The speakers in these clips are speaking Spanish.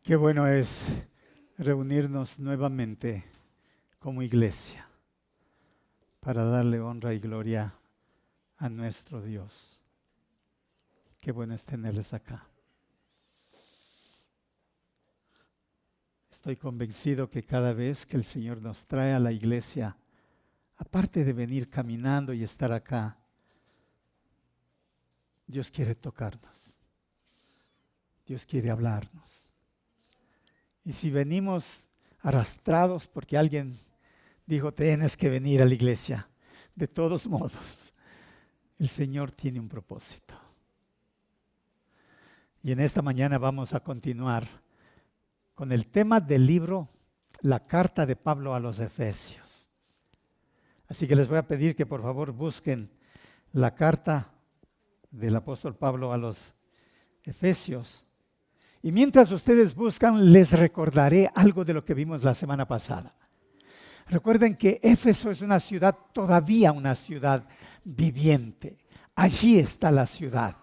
Qué bueno es reunirnos nuevamente como iglesia para darle honra y gloria a nuestro Dios. Qué bueno es tenerles acá. Estoy convencido que cada vez que el Señor nos trae a la iglesia, aparte de venir caminando y estar acá, Dios quiere tocarnos. Dios quiere hablarnos. Y si venimos arrastrados porque alguien dijo, tienes que venir a la iglesia, de todos modos, el Señor tiene un propósito. Y en esta mañana vamos a continuar con el tema del libro, la carta de Pablo a los Efesios. Así que les voy a pedir que por favor busquen la carta del apóstol Pablo a los Efesios. Y mientras ustedes buscan, les recordaré algo de lo que vimos la semana pasada. Recuerden que Éfeso es una ciudad, todavía una ciudad viviente. Allí está la ciudad.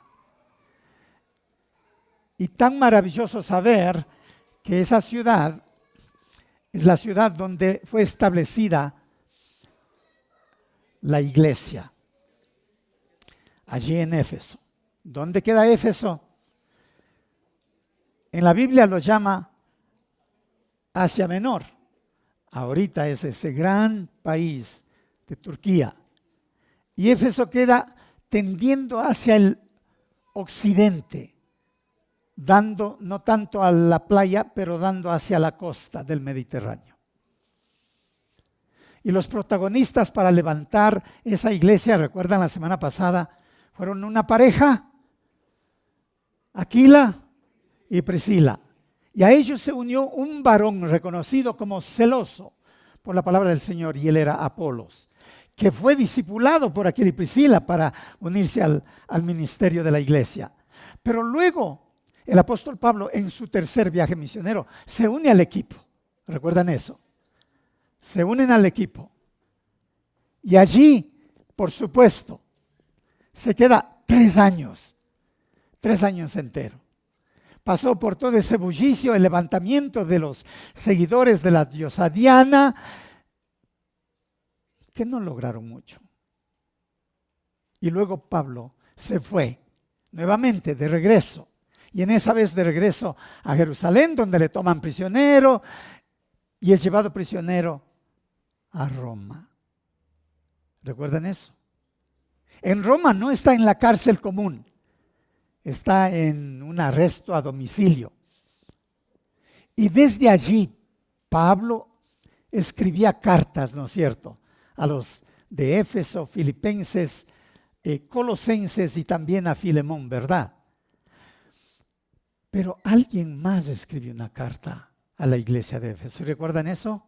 Y tan maravilloso saber que esa ciudad es la ciudad donde fue establecida la iglesia. Allí en Éfeso. ¿Dónde queda Éfeso? En la Biblia lo llama Asia Menor. Ahorita es ese gran país de Turquía. Y Éfeso queda tendiendo hacia el occidente, dando no tanto a la playa, pero dando hacia la costa del Mediterráneo. Y los protagonistas para levantar esa iglesia, recuerdan la semana pasada, fueron una pareja, Aquila y Priscila. Y a ellos se unió un varón reconocido como celoso por la palabra del Señor, y él era Apolos, que fue discipulado por Aquila y Priscila para unirse al ministerio de la iglesia. Pero luego el apóstol Pablo, en su tercer viaje misionero, se une al equipo. ¿Recuerdan eso? Se unen al equipo. Y allí, por supuesto, se queda 3 años. 3 años enteros. Pasó por todo ese bullicio, el levantamiento de los seguidores de la diosa Diana, que no lograron mucho. Y luego Pablo se fue nuevamente de regreso. Y en esa vez de regreso a Jerusalén, donde le toman prisionero y es llevado prisionero a Roma. ¿Recuerdan eso? En Roma no está en la cárcel común. Está en un arresto a domicilio. Y desde allí, Pablo escribía cartas, ¿no es cierto?, a los de Éfeso, Filipenses, Colosenses y también a Filemón, ¿verdad? Pero alguien más escribió una carta a la iglesia de Éfeso. ¿Recuerdan eso?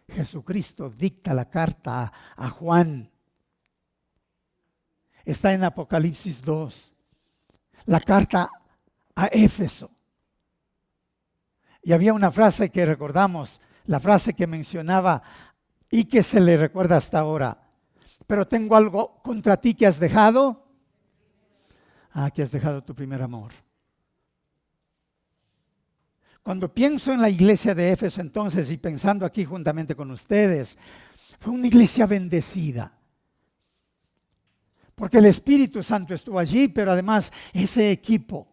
Jesucristo dicta la carta a Juan. Está en Apocalipsis 2. La carta a Éfeso. Y había una frase que recordamos, la frase que mencionaba y que se le recuerda hasta ahora. Pero tengo algo contra ti que has dejado. Que has dejado tu primer amor. Cuando pienso en la iglesia de Éfeso entonces, y pensando aquí juntamente con ustedes, fue una iglesia bendecida. Porque el Espíritu Santo estuvo allí, pero además ese equipo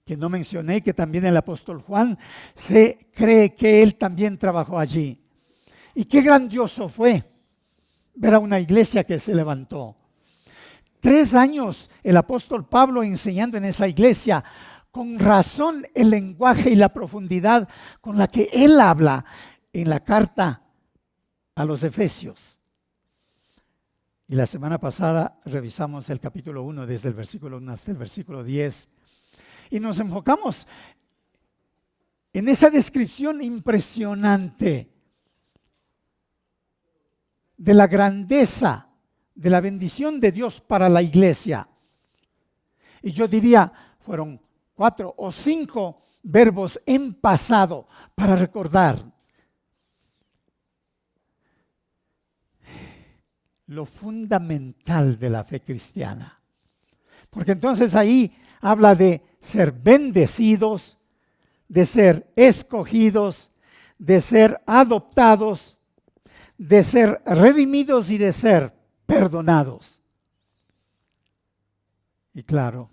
que no mencioné, que también el apóstol Juan, se cree que él también trabajó allí. Y qué grandioso fue ver a una iglesia que se levantó. 3 años el apóstol Pablo enseñando en esa iglesia, con razón el lenguaje y la profundidad con la que él habla en la carta a los Efesios. Y la semana pasada revisamos el capítulo 1 desde el versículo 1 hasta el versículo 10 y nos enfocamos en esa descripción impresionante de la grandeza, de la bendición de Dios para la iglesia. Y yo diría, fueron 4 o 5 verbos en pasado para recordar lo fundamental de la fe cristiana. Porque entonces ahí habla de ser bendecidos, de ser escogidos, de ser adoptados, de ser redimidos y de ser perdonados. Y claro,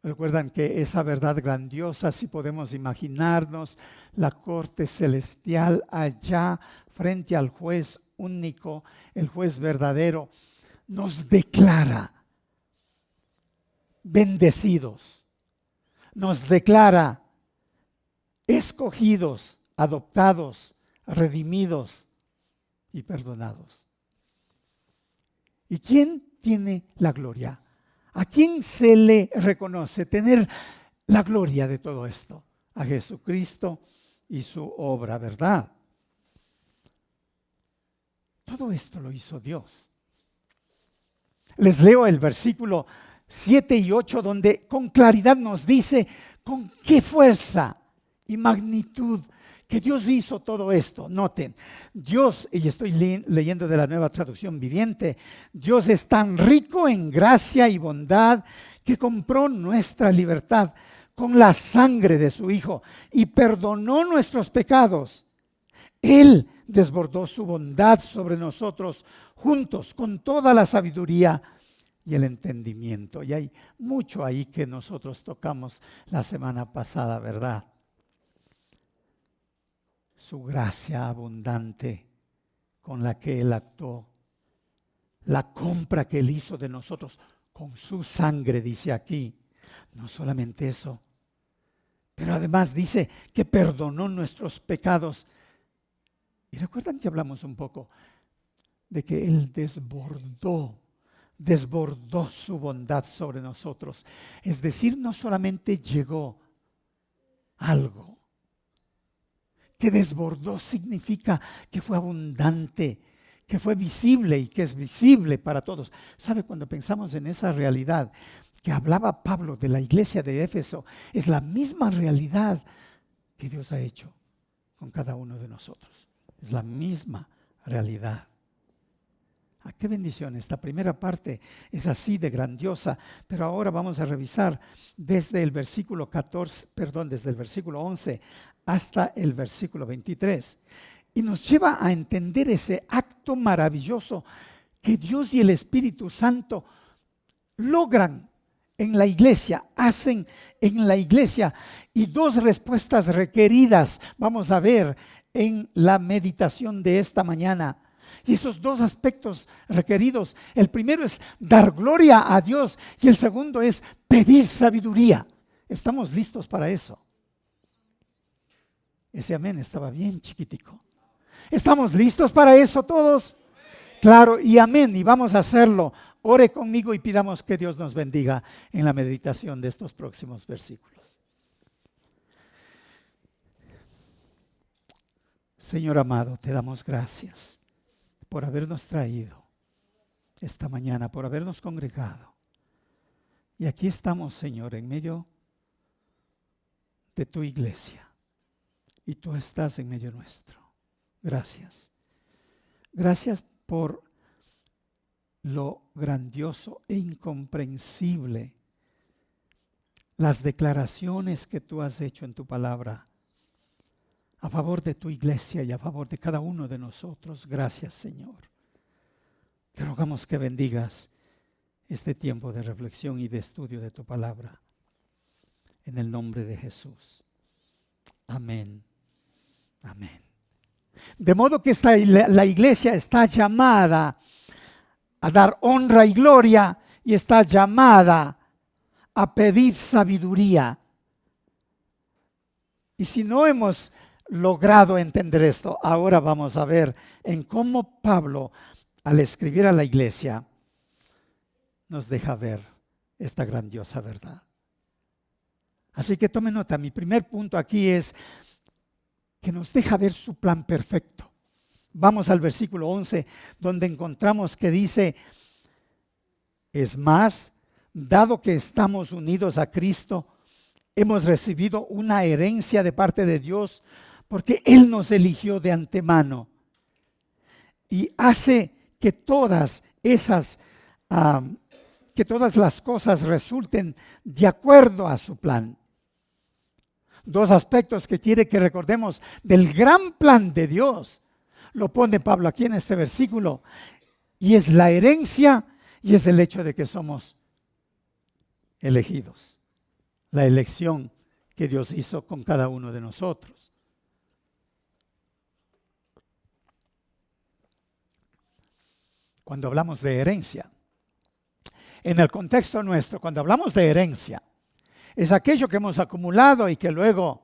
recuerdan que esa verdad grandiosa, si podemos imaginarnos la corte celestial allá frente al juez único, el juez verdadero, nos declara bendecidos, nos declara escogidos, adoptados, redimidos y perdonados. ¿Y quién tiene la gloria? ¿A quién se le reconoce tener la gloria de todo esto? A Jesucristo y su obra, ¿verdad? Todo esto lo hizo Dios. Les leo el versículo 7 y 8, donde con claridad nos dice con qué fuerza y magnitud que Dios hizo todo esto. Noten, Dios, y estoy leyendo de la Nueva Traducción Viviente, Dios es tan rico en gracia y bondad que compró nuestra libertad con la sangre de su Hijo y perdonó nuestros pecados. Él desbordó su bondad sobre nosotros juntos con toda la sabiduría y el entendimiento. Y hay mucho ahí que nosotros tocamos la semana pasada, ¿verdad? Su gracia abundante con la que Él actuó, la compra que Él hizo de nosotros con su sangre, dice aquí. No solamente eso, pero además dice que perdonó nuestros pecados. Y recuerdan que hablamos un poco de que Él desbordó su bondad sobre nosotros. Es decir, no solamente llegó algo, que desbordó significa que fue abundante, que fue visible y que es visible para todos. ¿Sabe? Cuando pensamos en esa realidad que hablaba Pablo de la iglesia de Éfeso, es la misma realidad que Dios ha hecho con cada uno de nosotros. Es la misma realidad. ¡Ah, qué bendición! Esta primera parte es así de grandiosa, pero ahora vamos a revisar desde el versículo 11 hasta el versículo 23. Y nos lleva a entender ese acto maravilloso que Dios y el Espíritu Santo logran en la iglesia, hacen en la iglesia, y dos respuestas requeridas vamos a ver en la meditación de esta mañana. Y esos dos aspectos requeridos, el primero es dar gloria a Dios y el segundo es pedir sabiduría. ¿Estamos listos para eso? Ese amén estaba bien chiquitico. ¿Estamos listos para eso todos? Claro, y amén, y vamos a hacerlo. Ore conmigo y pidamos que Dios nos bendiga en la meditación de estos próximos versículos. Señor amado, te damos gracias por habernos traído esta mañana, por habernos congregado. Y aquí estamos, Señor, en medio de tu iglesia. Y tú estás en medio nuestro. Gracias. Gracias por lo grandioso e incomprensible, las declaraciones que tú has hecho en tu palabra a favor de tu iglesia y a favor de cada uno de nosotros. Gracias, Señor. Te rogamos que bendigas este tiempo de reflexión y de estudio de tu palabra. En el nombre de Jesús. Amén. Amén. De modo que la iglesia está llamada a dar honra y gloria y está llamada a pedir sabiduría. Y si no hemos logrado entender esto, ahora vamos a ver en cómo Pablo, al escribir a la iglesia, nos deja ver esta grandiosa verdad. Así que tome nota, mi primer punto aquí es que nos deja ver su plan perfecto. Vamos al versículo 11, donde encontramos que dice: es más, dado que estamos unidos a Cristo, hemos recibido una herencia de parte de Dios, porque Él nos eligió de antemano y hace que todas las cosas resulten de acuerdo a su plan. Dos aspectos que quiere que recordemos del gran plan de Dios. Lo pone Pablo aquí en este versículo. Y es la herencia y es el hecho de que somos elegidos. La elección que Dios hizo con cada uno de nosotros. Cuando hablamos de herencia, en el contexto nuestro, cuando hablamos de herencia, es aquello que hemos acumulado y que luego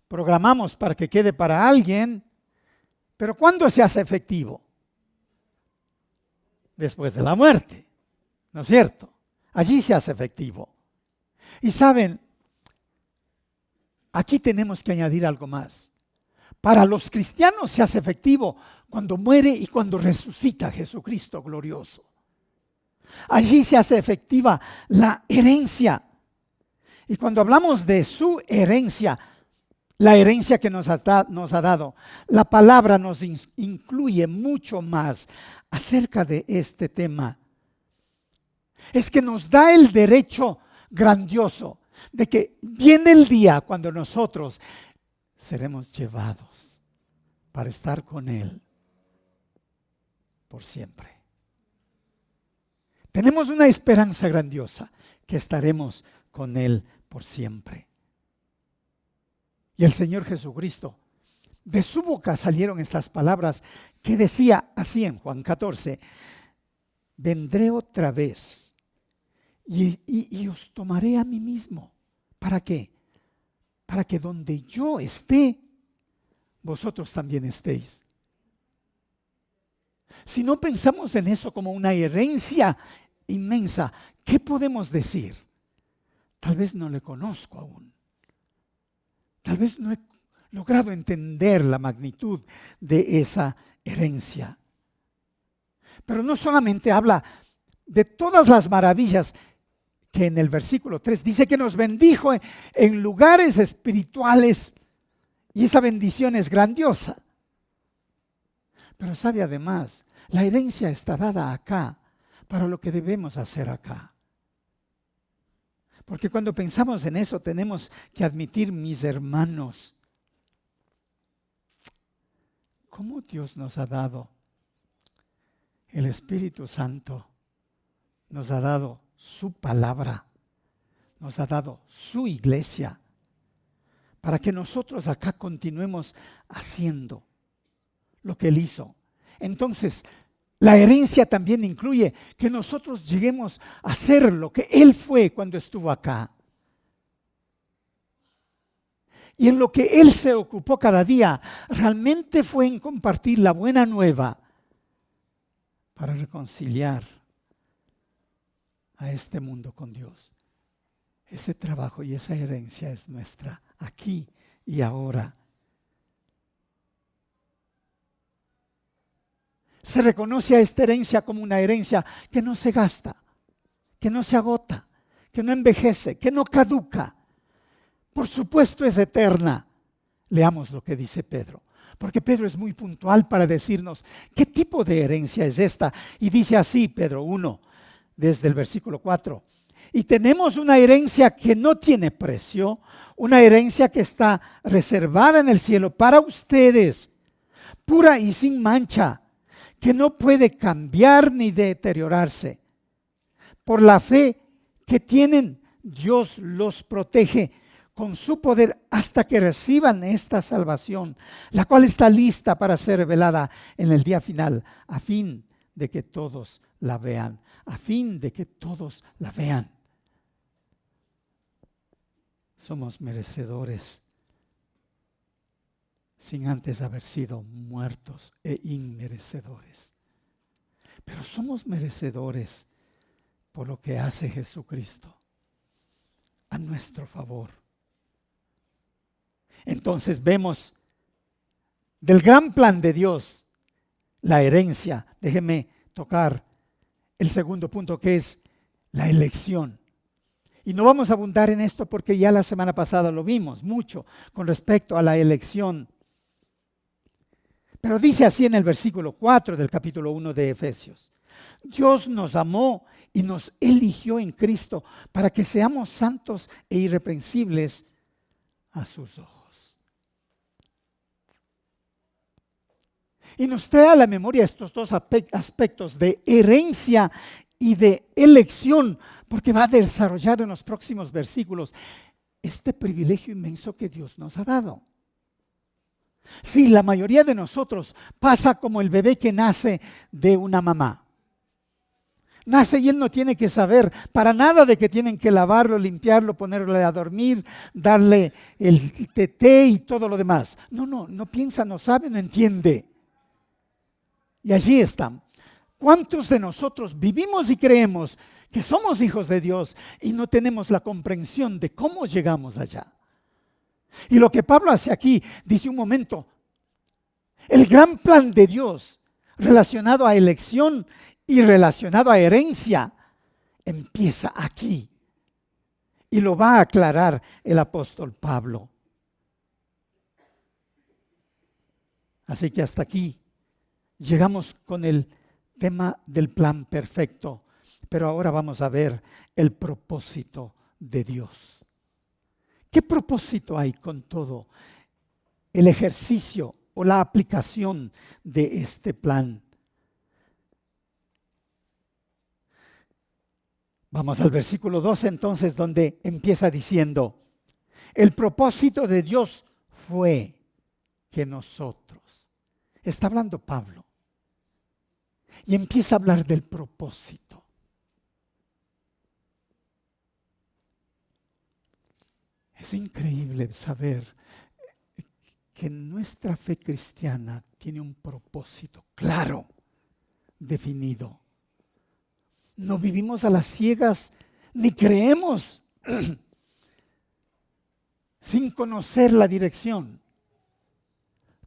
programamos para que quede para alguien, pero ¿cuándo se hace efectivo? Después de la muerte, ¿no es cierto? Allí se hace efectivo. Y saben, aquí tenemos que añadir algo más. Para los cristianos se hace efectivo cuando muere y cuando resucita Jesucristo glorioso. Allí se hace efectiva la herencia. Y cuando hablamos de su herencia, la herencia que nos ha dado, la palabra nos incluye mucho más acerca de este tema. Es que nos da el derecho grandioso de que viene el día cuando nosotros seremos llevados para estar con Él por siempre. Tenemos una esperanza grandiosa que estaremos con Él por siempre. Y el Señor Jesucristo, de su boca salieron estas palabras que decía así en Juan 14, vendré otra vez y os tomaré a mí mismo. ¿Para qué? Para que donde yo esté, vosotros también estéis. Si no pensamos en eso como una herencia inmensa, ¿qué podemos decir? Tal vez no le conozco aún. Tal vez no he logrado entender la magnitud de esa herencia. Pero no solamente habla de todas las maravillas que en el versículo 3 dice que nos bendijo en lugares espirituales y esa bendición es grandiosa. Pero sabe además, la herencia está dada acá para lo que debemos hacer acá. Porque cuando pensamos en eso tenemos que admitir, mis hermanos, cómo Dios nos ha dado el Espíritu Santo, nos ha dado su palabra, nos ha dado su iglesia, para que nosotros acá continuemos haciendo lo que Él hizo. Entonces, la herencia también incluye que nosotros lleguemos a hacer lo que Él fue cuando estuvo acá. Y en lo que Él se ocupó cada día, realmente fue en compartir la buena nueva para reconciliar a este mundo con Dios. Ese trabajo y esa herencia es nuestra, aquí y ahora. Se reconoce a esta herencia como una herencia que no se gasta, que no se agota, que no envejece, que no caduca. Por supuesto es eterna. Leamos lo que dice Pedro, porque Pedro es muy puntual para decirnos qué tipo de herencia es esta. Y dice así, Pedro 1, desde el versículo 4. Y tenemos una herencia que no tiene precio, una herencia que está reservada en el cielo para ustedes, pura y sin mancha, que no puede cambiar ni deteriorarse. Por la fe que tienen, Dios los protege con su poder hasta que reciban esta salvación, la cual está lista para ser revelada en el día final, a fin de que todos la vean, a fin de que todos la vean. Somos merecedores sin antes haber sido muertos e inmerecedores. Pero somos merecedores por lo que hace Jesucristo a nuestro favor. Entonces vemos del gran plan de Dios, la herencia. Déjeme tocar el segundo punto, que es la elección. Y no vamos a abundar en esto porque ya la semana pasada lo vimos mucho con respecto a la elección. Pero dice así en el versículo 4 del capítulo 1 de Efesios: Dios nos amó y nos eligió en Cristo para que seamos santos e irreprensibles a sus ojos. Y nos trae a la memoria estos dos aspectos de herencia y de elección, porque va a desarrollar en los próximos versículos este privilegio inmenso que Dios nos ha dado. Sí, la mayoría de nosotros pasa como el bebé que nace de una mamá. Nace y él no tiene que saber para nada de que tienen que lavarlo, limpiarlo, ponerle a dormir, darle el teté y todo lo demás. No piensa, no sabe, no entiende. Y allí están. ¿Cuántos de nosotros vivimos y creemos que somos hijos de Dios y no tenemos la comprensión de cómo llegamos allá? Y lo que Pablo hace aquí, dice un momento, el gran plan de Dios relacionado a elección y relacionado a herencia empieza aquí. Y lo va a aclarar el apóstol Pablo. Así que hasta aquí llegamos con el tema del plan perfecto. Pero ahora vamos a ver el propósito de Dios. ¿Qué propósito hay con todo el ejercicio o la aplicación de este plan? Vamos al versículo 12 entonces, donde empieza diciendo, el propósito de Dios fue que nosotros, está hablando Pablo, y empieza a hablar del propósito. Es increíble saber que nuestra fe cristiana tiene un propósito claro, definido. No vivimos a las ciegas ni creemos sin conocer la dirección.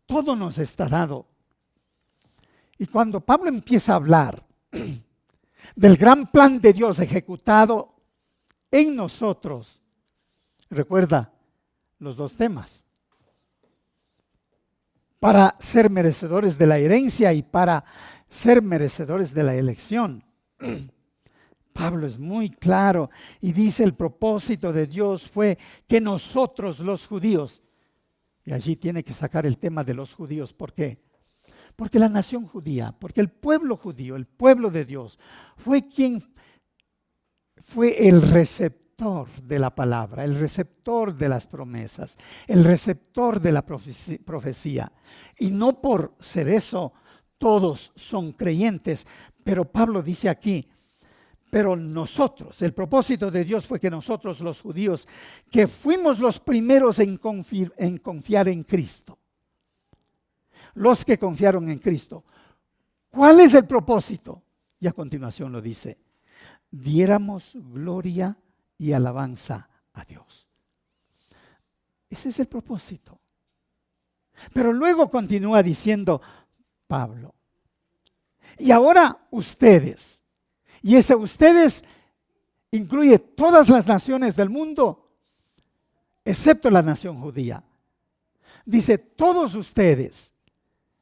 Todo nos está dado. Y cuando Pablo empieza a hablar del gran plan de Dios ejecutado en nosotros, recuerda los dos temas. Para ser merecedores de la herencia y para ser merecedores de la elección. Pablo es muy claro y dice el propósito de Dios fue que nosotros los judíos, y allí tiene que sacar el tema de los judíos, ¿por qué? Porque la nación judía, porque el pueblo judío, el pueblo de Dios, fue quien fue el receptor de la palabra, el receptor de las promesas, el receptor de la profecía. Y no por ser eso, todos son creyentes, pero Pablo dice aquí, pero nosotros, el propósito de Dios fue que nosotros los judíos, que fuimos los primeros en confiar en Cristo, los que confiaron en Cristo. ¿Cuál es el propósito? Y a continuación lo dice, diéramos gloria y alabanza a Dios. Ese es el propósito. Pero luego continúa diciendo Pablo, y ahora ustedes, y ese ustedes incluye todas las naciones del mundo, excepto la nación judía. Dice todos ustedes,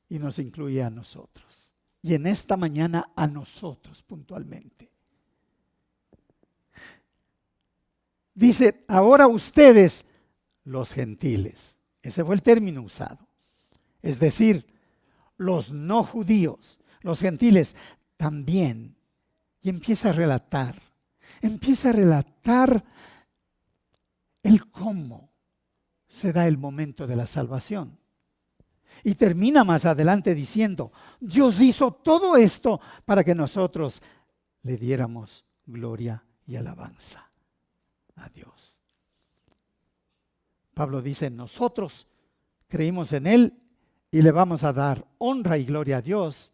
y nos incluye a nosotros. Y en esta mañana a nosotros puntualmente. Dice, ahora ustedes, los gentiles. Ese fue el término usado. Es decir, los no judíos, los gentiles también. Y empieza a relatar el cómo se da el momento de la salvación. Y termina más adelante diciendo, Dios hizo todo esto para que nosotros le diéramos gloria y alabanza a Dios. Pablo dice, nosotros creímos en Él y le vamos a dar honra y gloria a Dios.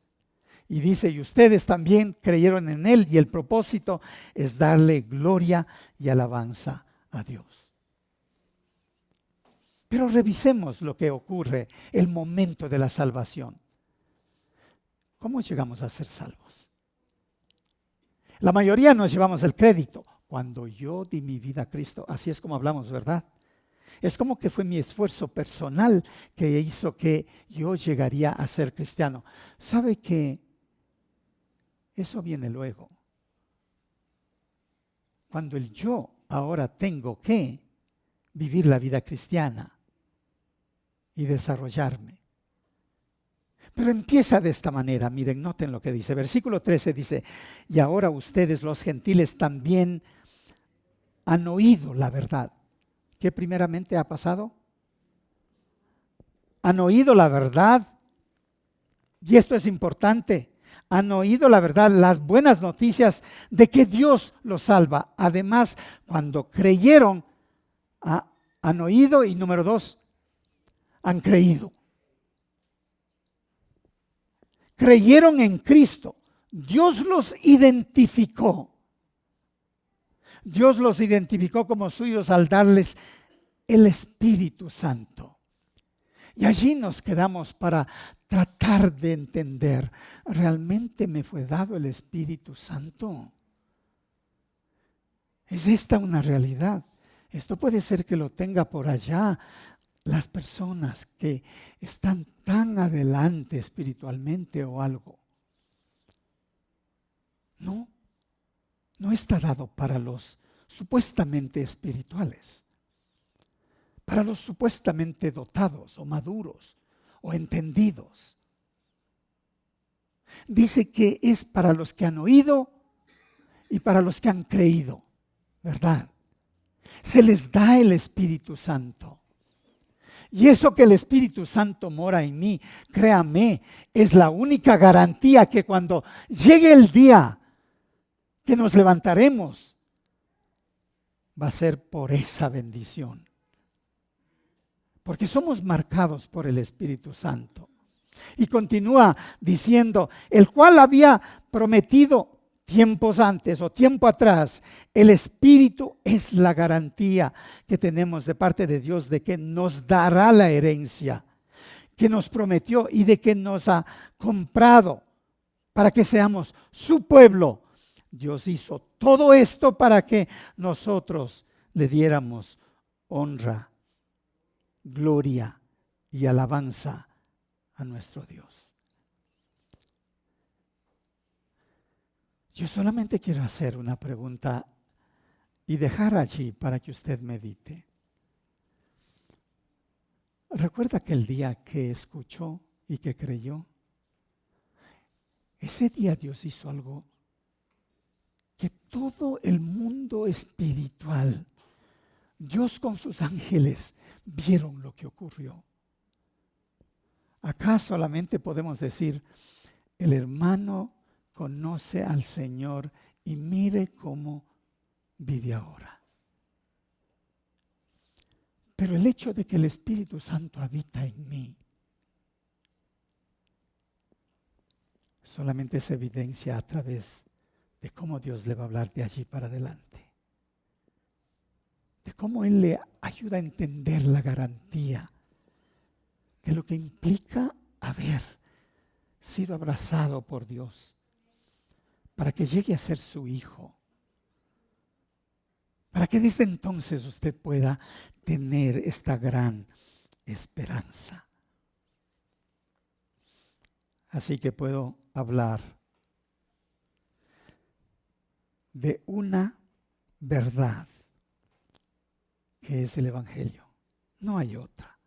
Y dice, y ustedes también creyeron en Él y el propósito es darle gloria y alabanza a Dios. Pero revisemos lo que ocurre, el momento de la salvación. ¿Cómo llegamos a ser salvos? La mayoría nos llevamos el crédito. Cuando yo di mi vida a Cristo, así es como hablamos, ¿verdad? Es como que fue mi esfuerzo personal que hizo que yo llegaría a ser cristiano. ¿Sabe que eso viene luego? Cuando el yo ahora tengo que vivir la vida cristiana y desarrollarme. Pero empieza de esta manera, miren, noten lo que dice. Versículo 13 dice, y ahora ustedes los gentiles también han oído la verdad. ¿Qué primeramente ha pasado? Han oído la verdad, y esto es importante, han oído la verdad, las buenas noticias de que Dios los salva. Además, cuando creyeron, han oído, y número 2, han creído. Creyeron en Cristo. Dios los identificó. Dios los identificó como suyos al darles el Espíritu Santo. Y allí nos quedamos para tratar de entender, ¿realmente me fue dado el Espíritu Santo? ¿Es esta una realidad? Esto puede ser que lo tenga por allá las personas que están tan adelante espiritualmente o algo. No, no está dado para los supuestamente espirituales, para los supuestamente dotados o maduros o entendidos. Dice que es para los que han oído y para los que han creído, ¿verdad? Se les da el Espíritu Santo. Y eso que el Espíritu Santo mora en mí, créame, es la única garantía que cuando llegue el día que nos levantaremos, va a ser por esa bendición. Porque somos marcados por el Espíritu Santo. Y continúa diciendo, el cual había prometido tiempos antes o tiempo atrás, el Espíritu es la garantía que tenemos de parte de Dios de que nos dará la herencia que nos prometió y de que nos ha comprado para que seamos su pueblo. Dios hizo todo esto para que nosotros le diéramos honra, gloria y alabanza a nuestro Dios. Yo solamente quiero hacer una pregunta y dejar allí para que usted medite. ¿Recuerda aquel día que escuchó y que creyó? Ese día Dios hizo algo que todo el mundo espiritual, Dios con sus ángeles, vieron lo que ocurrió. Acá solamente podemos decir, el hermano conoce al Señor y mire cómo vive ahora. Pero el hecho de que el Espíritu Santo habita en mí solamente se evidencia a través de cómo Dios le va a hablar de allí para adelante. De cómo Él le ayuda a entender la garantía de lo que implica haber sido abrazado por Dios para que llegue a ser su hijo, para que desde entonces usted pueda tener esta gran esperanza. Así que puedo hablar de una verdad que es el Evangelio. No hay otra.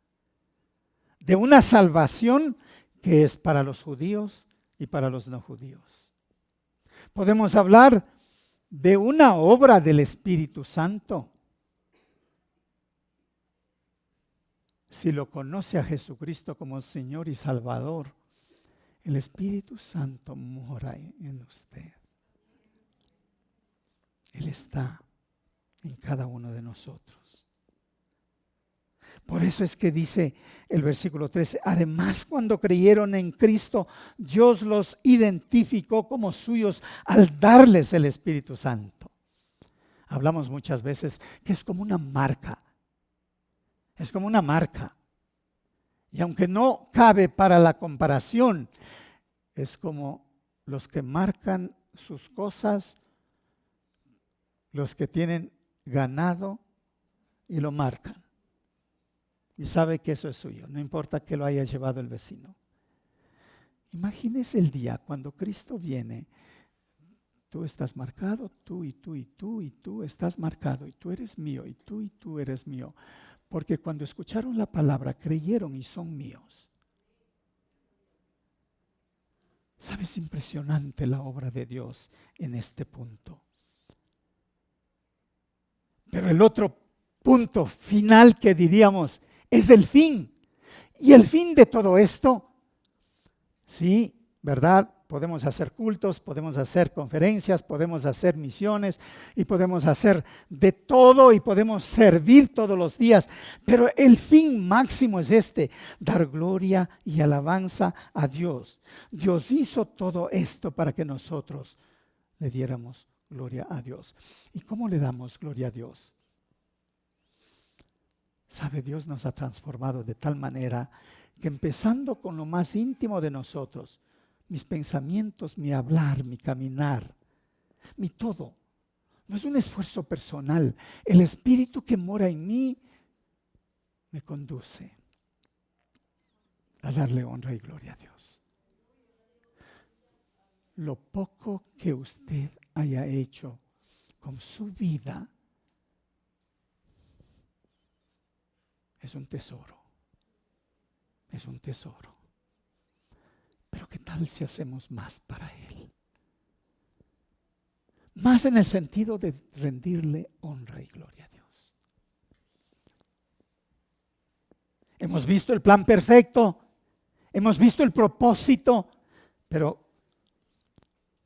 De una salvación que es para los judíos y para los no judíos. Podemos hablar de una obra del Espíritu Santo. Si lo conoce a Jesucristo como Señor y Salvador, el Espíritu Santo mora en usted. Él está en cada uno de nosotros. Por eso es que dice el versículo 13, además cuando creyeron en Cristo, Dios los identificó como suyos al darles el Espíritu Santo. Hablamos muchas veces que es como una marca. Es como una marca. Y aunque no cabe para la comparación, es como los que marcan sus cosas, los que tienen ganado y lo marcan. Y sabe que eso es suyo, no importa que lo haya llevado el vecino. Imagínese el día cuando Cristo viene tú estás marcado, tú y tú y tú y tú estás marcado y tú eres mío y tú eres mío. Porque cuando escucharon la palabra creyeron y son míos. ¿Sabes? Impresionante la obra de Dios en este punto. Pero el otro punto final que diríamos es el fin. Y el fin de todo esto, sí, ¿verdad? Podemos hacer cultos, podemos hacer conferencias, podemos hacer misiones y podemos hacer de todo y podemos servir todos los días. Pero el fin máximo es este, dar gloria y alabanza a Dios. Dios hizo todo esto para que nosotros le diéramos gloria a Dios. ¿Y cómo le damos gloria a Dios? Sabe, Dios nos ha transformado de tal manera que empezando con lo más íntimo de nosotros, mis pensamientos, mi hablar, mi caminar, mi todo, no es un esfuerzo personal. El Espíritu que mora en mí me conduce a darle honra y gloria a Dios. Lo poco que usted haya hecho con su vida es un tesoro. Es un tesoro. Pero ¿qué tal si hacemos más para Él? Más en el sentido de rendirle honra y gloria a Dios. Hemos visto el plan perfecto, hemos visto el propósito, pero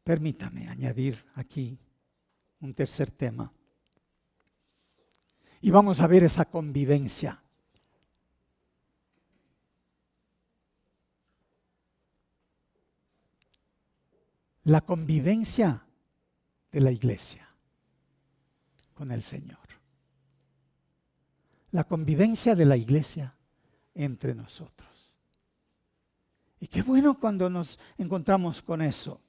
permítame añadir aquí un tercer tema. Y vamos a ver esa convivencia. La convivencia de la iglesia con el Señor. La convivencia de la iglesia entre nosotros. Y qué bueno cuando nos encontramos con eso.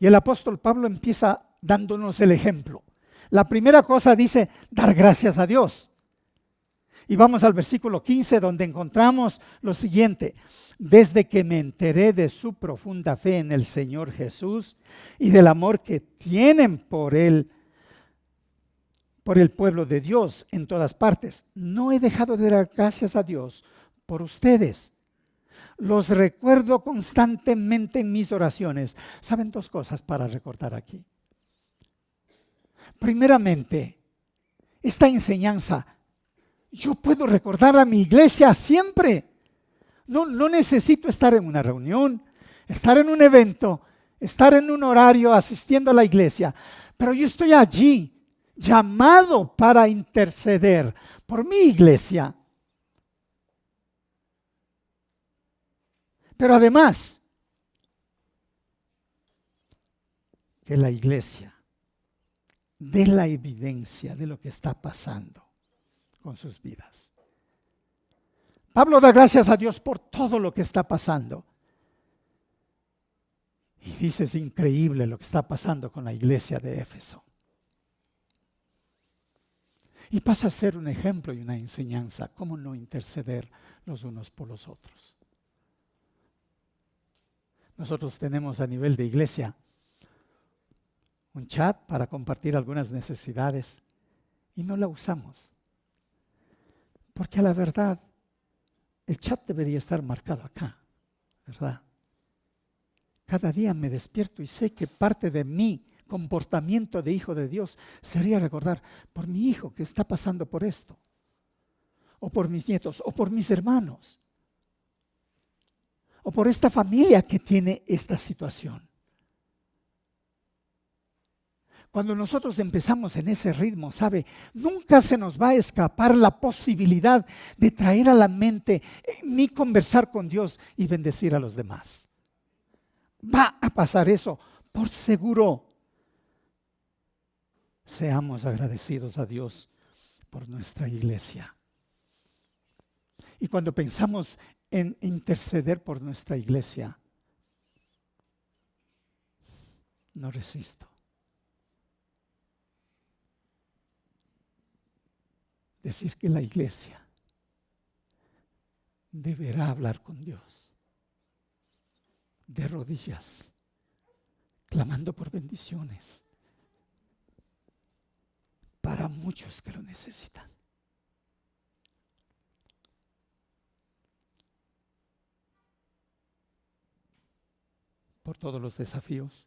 Y el apóstol Pablo empieza dándonos el ejemplo. La primera cosa dice, dar gracias a Dios. Y vamos al versículo 15 donde encontramos lo siguiente. Desde que me enteré de su profunda fe en el Señor Jesús y del amor que tienen por Él, por el pueblo de Dios en todas partes, no he dejado de dar gracias a Dios por ustedes. Los recuerdo constantemente en mis oraciones. ¿Saben dos cosas para recordar aquí? Primeramente, esta enseñanza yo puedo recordar a mi iglesia siempre. No necesito estar en una reunión, estar en un evento, estar en un horario asistiendo a la iglesia. Pero yo estoy allí, llamado para interceder por mi iglesia. Pero además, que la iglesia dé la evidencia de lo que está pasando con sus vidas. Pablo da gracias a Dios por todo lo que está pasando. Y dice, es increíble lo que está pasando con la iglesia de Éfeso. Y pasa a ser un ejemplo y una enseñanza, cómo no interceder los unos por los otros. Nosotros tenemos a nivel de iglesia un chat para compartir algunas necesidades y no la usamos. Porque a la verdad, el chat debería estar marcado acá, ¿verdad? Cada día me despierto y sé que parte de mi comportamiento de hijo de Dios sería recordar por mi hijo que está pasando por esto, o por mis nietos, o por mis hermanos, o por esta familia que tiene esta situación. Cuando nosotros empezamos en ese ritmo, ¿sabe? Nunca se nos va a escapar la posibilidad de traer a la mente mi conversar con Dios y bendecir a los demás. Va a pasar eso, por seguro. Seamos agradecidos a Dios por nuestra iglesia. Y cuando pensamos en interceder por nuestra iglesia, no resisto decir que la iglesia deberá hablar con Dios de rodillas, clamando por bendiciones para muchos que lo necesitan. Por todos los desafíos.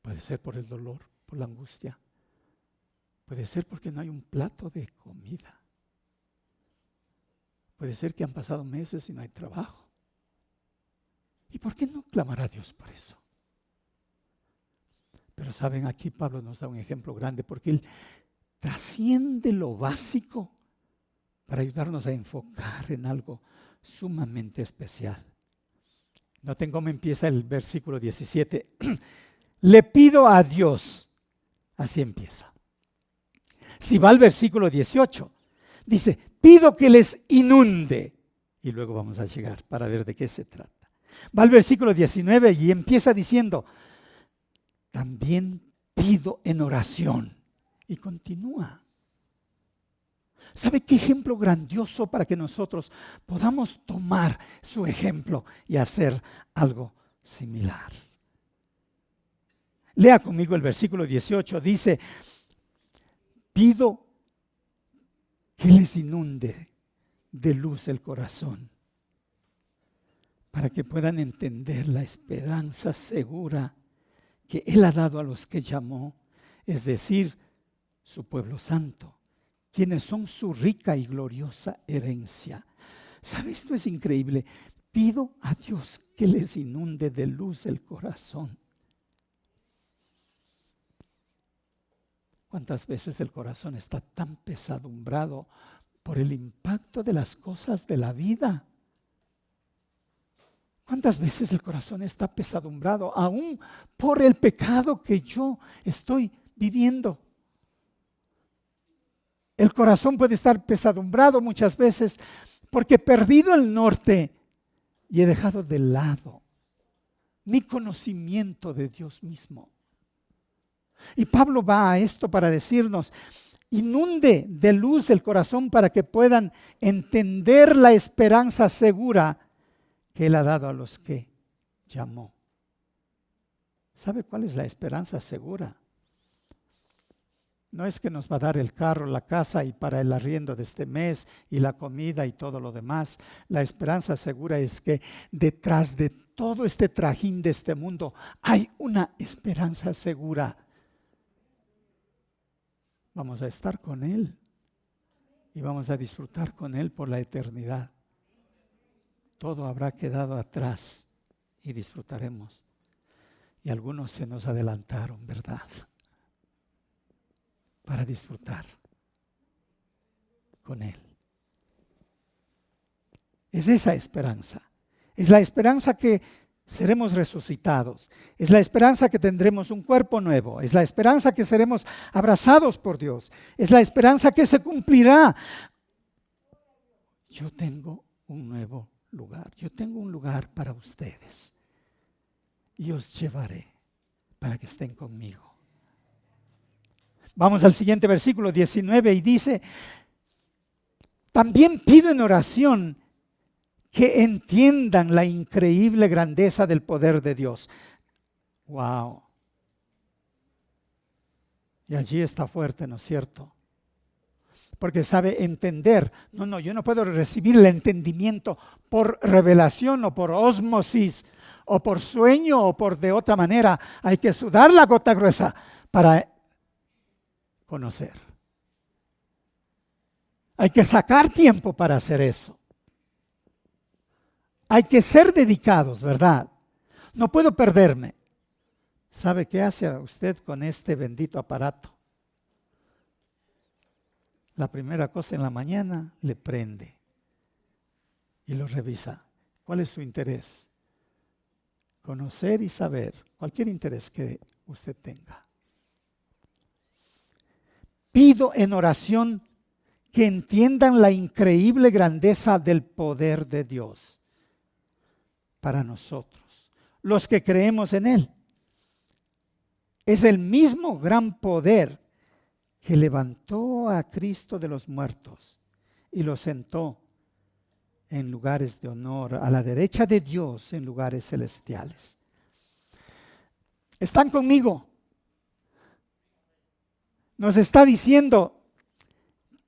Puede ser por el dolor, por la angustia. Puede ser porque no hay un plato de comida. Puede ser que han pasado meses y no hay trabajo. ¿Y por qué no clamar a Dios por eso? Pero saben, aquí Pablo nos da un ejemplo grande porque él trasciende lo básico para ayudarnos a enfocar en algo sumamente especial. Noten cómo empieza el versículo 17. Le pido a Dios. Así empieza. Si va al versículo 18, dice, pido que les inunde. Y luego vamos a llegar para ver de qué se trata. Va al versículo 19 y empieza diciendo, también pido en oración. Y continúa. ¿Sabe qué ejemplo grandioso para que nosotros podamos tomar su ejemplo y hacer algo similar? Lea conmigo el versículo 18, dice, pido que les inunde de luz el corazón para que puedan entender la esperanza segura que Él ha dado a los que llamó, es decir, su pueblo santo, quienes son su rica y gloriosa herencia. ¿Sabe? Esto es increíble. Pido a Dios que les inunde de luz el corazón. ¿Cuántas veces el corazón está tan pesadumbrado por el impacto de las cosas de la vida? ¿Cuántas veces el corazón está pesadumbrado aún por el pecado que yo estoy viviendo? El corazón puede estar pesadumbrado muchas veces porque he perdido el norte y he dejado de lado mi conocimiento de Dios mismo. Y Pablo va a esto para decirnos, inunde de luz el corazón para que puedan entender la esperanza segura que Él ha dado a los que llamó. ¿Sabe cuál es la esperanza segura? No es que nos va a dar el carro, la casa y para el arriendo de este mes y la comida y todo lo demás. La esperanza segura es que detrás de todo este trajín de este mundo hay una esperanza segura. Vamos a estar con Él y vamos a disfrutar con Él por la eternidad. Todo habrá quedado atrás y disfrutaremos. Y algunos se nos adelantaron, ¿verdad? Para disfrutar con Él. Es esa esperanza. Es la esperanza que seremos resucitados. Es la esperanza que tendremos un cuerpo nuevo. Es la esperanza que seremos abrazados por Dios. Es la esperanza que se cumplirá. Yo tengo un nuevo lugar. Yo tengo un lugar para ustedes. Y os llevaré para que estén conmigo. Vamos al siguiente versículo 19 y dice, también pido en oración que entiendan la increíble grandeza del poder de Dios. Wow. Y allí está fuerte, ¿no es cierto? Porque sabe entender. No, yo no puedo recibir el entendimiento por revelación o por ósmosis o por sueño o por de otra manera. Hay que sudar la gota gruesa para conocer. Hay que sacar tiempo para hacer eso. Hay que ser dedicados, ¿verdad? No puedo perderme. ¿Sabe qué hace usted con este bendito aparato? La primera cosa en la mañana le prende y lo revisa. ¿Cuál es su interés? Conocer y saber cualquier interés que usted tenga. Pido en oración que entiendan la increíble grandeza del poder de Dios para nosotros, los que creemos en Él. Es el mismo gran poder que levantó a Cristo de los muertos y lo sentó en lugares de honor a la derecha de Dios en lugares celestiales. ¿Están conmigo? Nos está diciendo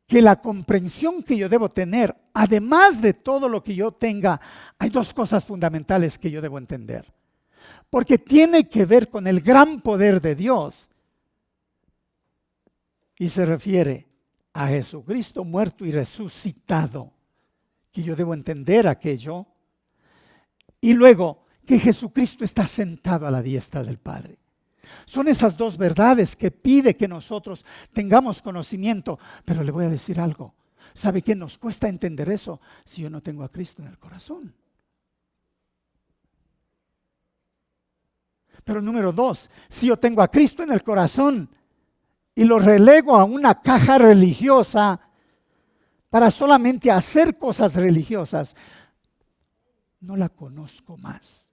que la comprensión que yo debo tener, además de todo lo que yo tenga, hay dos cosas fundamentales que yo debo entender. Porque tiene que ver con el gran poder de Dios. Y se refiere a Jesucristo muerto y resucitado. Que yo debo entender aquello. Y luego que Jesucristo está sentado a la diestra del Padre. Son esas dos verdades que pide que nosotros tengamos conocimiento. Pero le voy a decir algo. ¿Sabe qué? Nos cuesta entender eso si yo no tengo a Cristo en el corazón. Pero número dos, si yo tengo a Cristo en el corazón y lo relego a una caja religiosa para solamente hacer cosas religiosas, no la conozco más.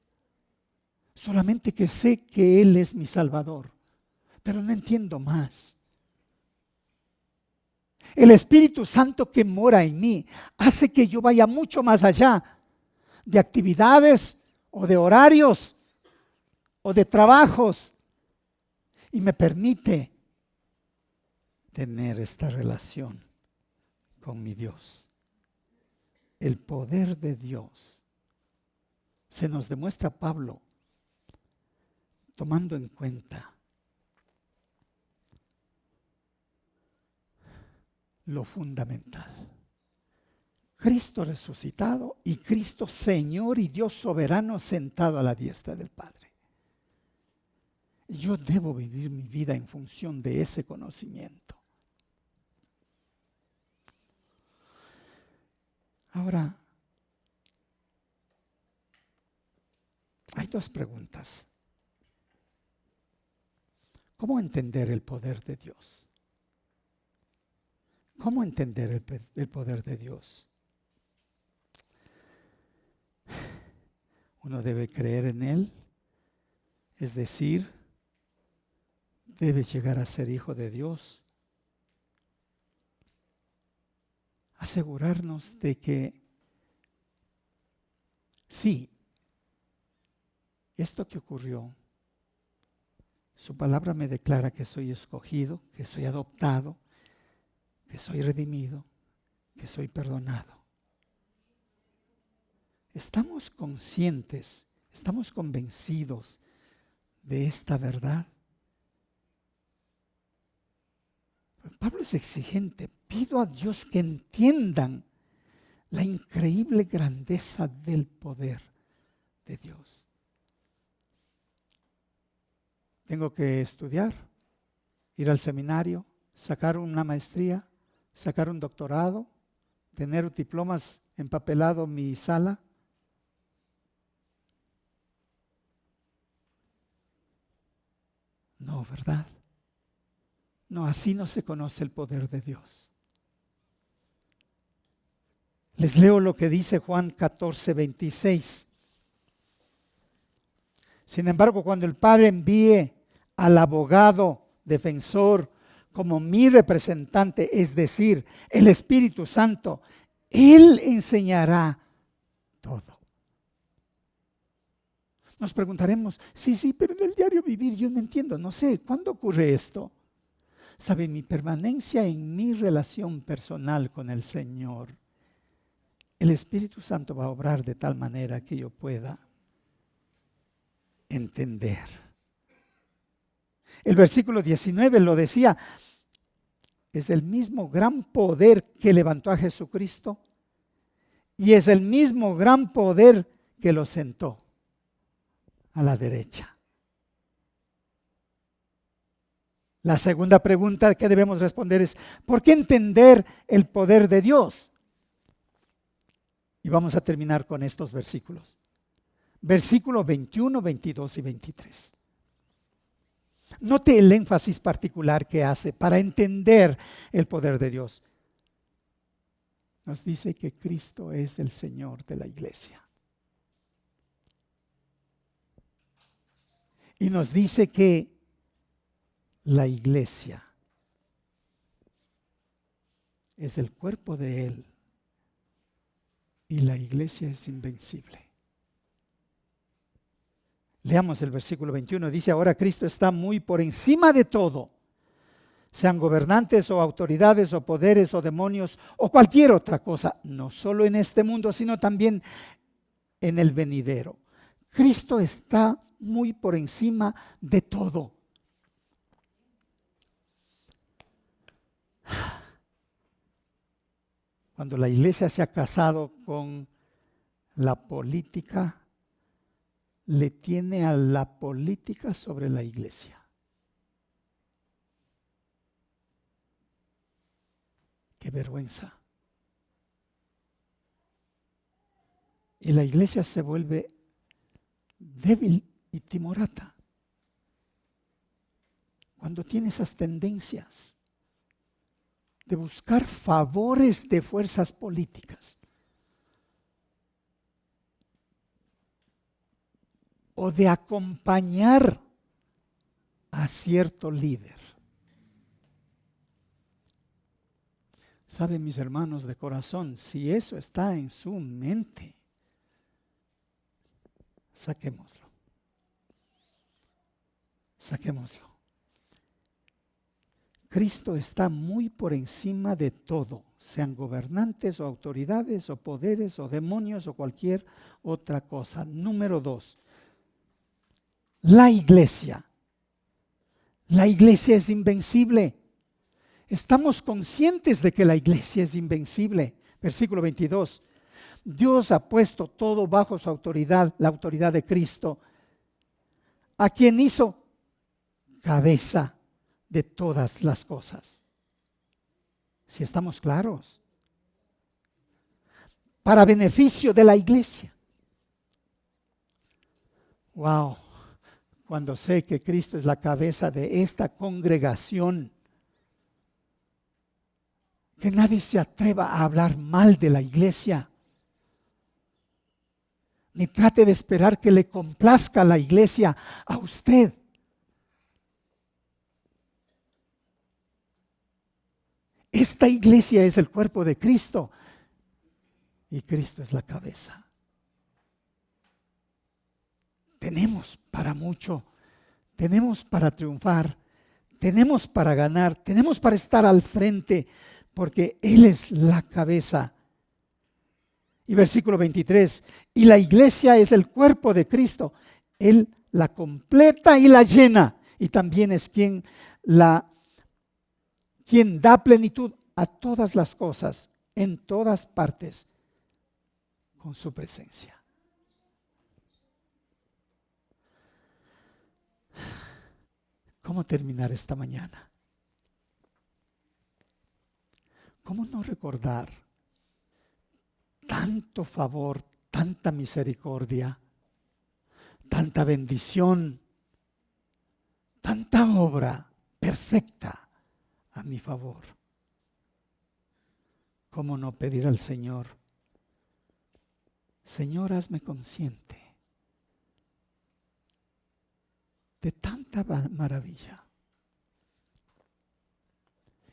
Solamente que sé que Él es mi Salvador, pero no entiendo más. El Espíritu Santo que mora en mí hace que yo vaya mucho más allá de actividades o de horarios o de trabajos y me permite tener esta relación con mi Dios. El poder de Dios se nos demuestra Pablo tomando en cuenta lo fundamental. Cristo resucitado y Cristo Señor y Dios soberano sentado a la diestra del Padre. Yo debo vivir mi vida en función de ese conocimiento. Ahora, hay dos preguntas. ¿Cómo entender el poder de Dios? ¿Cómo entender el poder de Dios? Uno debe creer en Él, es decir, debe llegar a ser hijo de Dios. Asegurarnos de que sí, esto que ocurrió, su palabra me declara que soy escogido, que soy adoptado, que soy redimido, que soy perdonado. ¿Estamos conscientes, estamos convencidos de esta verdad? Pablo es exigente. Pido a Dios que entiendan la increíble grandeza del poder de Dios. Tengo que estudiar, ir al seminario, sacar una maestría, sacar un doctorado, tener diplomas empapelado en mi sala. No, ¿verdad? No, así no se conoce el poder de Dios. Les leo lo que dice Juan 14:26. Sin embargo, cuando el Padre envíe al abogado defensor como mi representante, es decir, el Espíritu Santo, Él enseñará todo. Nos preguntaremos, sí, pero en el diario vivir yo no entiendo, no sé, ¿cuándo ocurre esto? ¿Sabe? Mi permanencia en mi relación personal con el Señor, el Espíritu Santo va a obrar de tal manera que yo pueda entender. El versículo 19 lo decía, es el mismo gran poder que levantó a Jesucristo y es el mismo gran poder que lo sentó a la derecha. La segunda pregunta que debemos responder es, ¿por qué entender el poder de Dios? Y vamos a terminar con estos versículos. Versículos 21, 22 y 23. Note el énfasis particular que hace para entender el poder de Dios. Nos dice que Cristo es el Señor de la iglesia. Y nos dice que la iglesia es el cuerpo de Él y la iglesia es invencible. Leamos el versículo 21. Dice, ahora Cristo está muy por encima de todo, sean gobernantes o autoridades o poderes o demonios o cualquier otra cosa, no solo en este mundo, sino también en el venidero. Cristo está muy por encima de todo. Cuando la iglesia se ha casado con la política, le tiene a la política sobre la iglesia. Qué vergüenza. Y la iglesia se vuelve débil y timorata cuando tiene esas tendencias de buscar favores de fuerzas políticas o de acompañar a cierto líder. Saben, mis hermanos de corazón, si eso está en su mente, saquémoslo. Saquémoslo. Cristo está muy por encima de todo, sean gobernantes o autoridades o poderes o demonios o cualquier otra cosa. Número 2, la iglesia. La iglesia es invencible. Estamos conscientes de que la iglesia es invencible. Versículo 22. Dios ha puesto todo bajo su autoridad, la autoridad de Cristo, a quien hizo cabeza de todas las cosas. Si estamos claros, para beneficio de la iglesia. Wow, cuando sé que Cristo es la cabeza de esta congregación, que nadie se atreva a hablar mal de la iglesia, ni trate de esperar que le complazca la iglesia a usted. Esta iglesia es el cuerpo de Cristo y Cristo es la cabeza. Tenemos para mucho, tenemos para triunfar, tenemos para ganar, tenemos para estar al frente, porque Él es la cabeza. Y versículo 23, y la iglesia es el cuerpo de Cristo. Él la completa y la llena, y también es quien da plenitud a todas las cosas, en todas partes, con su presencia. ¿Cómo terminar esta mañana? ¿Cómo no recordar tanto favor, tanta misericordia, tanta bendición, tanta obra perfecta a mi favor? ¿Cómo no pedir al Señor, Señor, hazme consciente de tanta maravilla?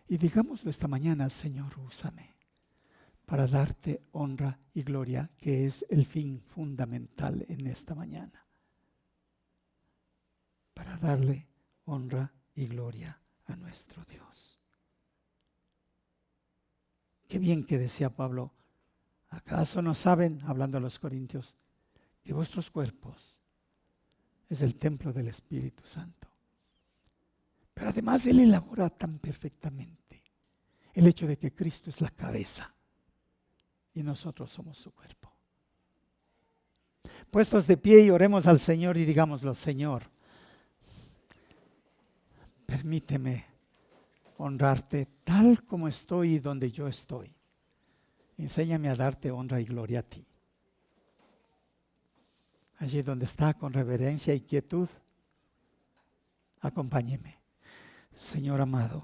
Y digámoslo esta mañana, Señor, úsame para darte honra y gloria, que es el fin fundamental en esta mañana. Para darle honra y gloria a nuestro Dios. Qué bien que decía Pablo, ¿acaso no saben, hablando a los corintios, que vuestros cuerpos es el templo del Espíritu Santo? Pero además Él elabora tan perfectamente el hecho de que Cristo es la cabeza y nosotros somos su cuerpo. Puestos de pie y oremos al Señor y digámoslo, Señor, permíteme honrarte tal como estoy y donde yo estoy. Enséñame a darte honra y gloria a ti. Allí donde está, con reverencia y quietud, acompáñeme. Señor amado,